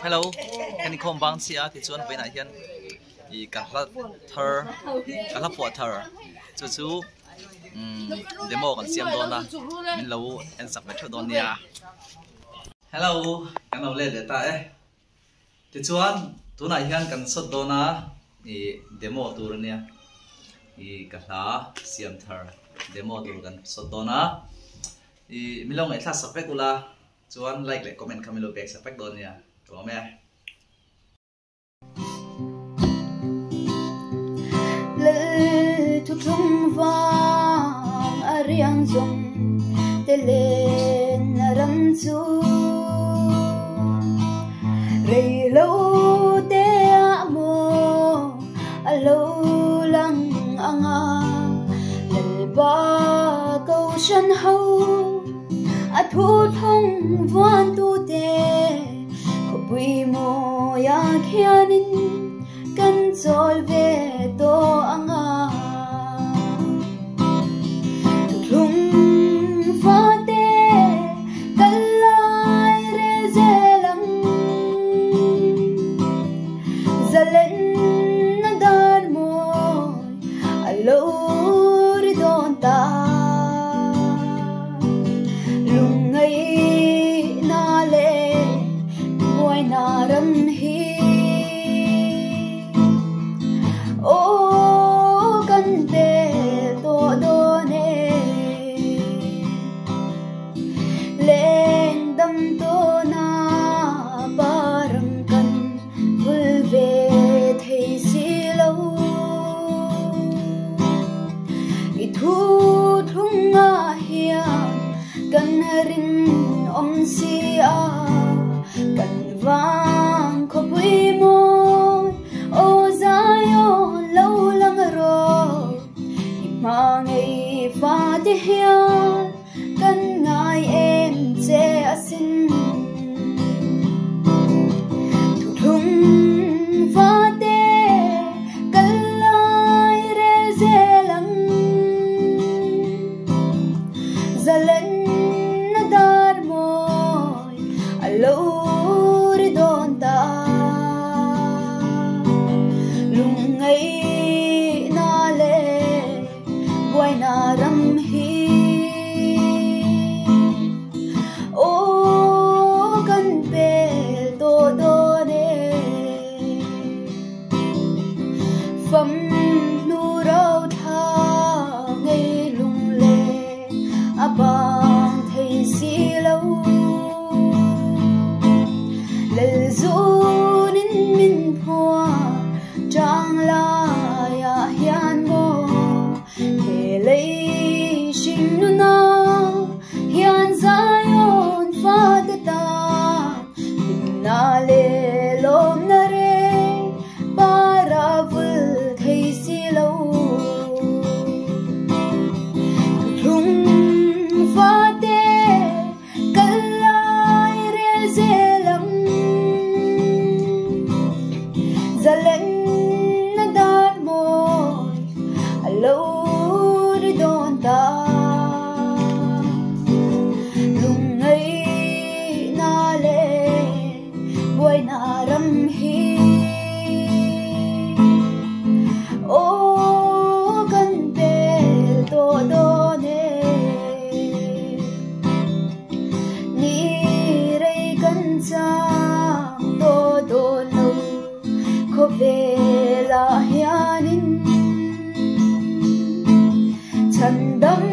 Hello, anh không bang xia thì chuan với này hiện thì cả là thơ, cả là phụ thơ, chú demo còn xem đón là mình lâu anh sắp phải đón nha. Hello, anh lâu lên để ta ấy. Thì chuan, tối nay hiện cần xuất đón à, thì demo tour nha. Thì cả là xem thơ, demo tour cần xuất đón à. Thì mình lâu ngày thắt sắp phải cula, chuan like lại comment kami lo back sắp phải đón nha. Cảm ơn. Lệ thuộc trong vang ariang zong te lên ram chu rei lâu te amo alo lang anga lal ba câu shan hau a thu thong van tu te ko bui mo ya khianin kan chol ve to anga thung va te kalai re zelang zalen na dan mo alo ri don ta lungai na le boy na ram hi ô cần về to đô nè lên đâm tô na parang cần vul về thấy xí lâu ít thu thung à hiya cần rin om si à cần vang có bui môi ô zayo lâu lăng rồi mà ngày pha te hian cần ngài em che xin thu thung pha te cần lai re ze lăng za lên na dar môi alo ri don ta lung ngay na le boy na ram hi ô kan pe to do de pham nu rau tha ngay lung le a bang thei si lâu lel zu nin min phua trang la ya hian mo he lei shin nu na hian zayon fa de ta na le lom na re para vul thei si lo thung fa te kalai re ze lam zalen na dar mo alo ri don ta lung ngay na le boy na ram hi ô kan pe to do ne ni rei kan chang to do lo ko ve la hianin chandam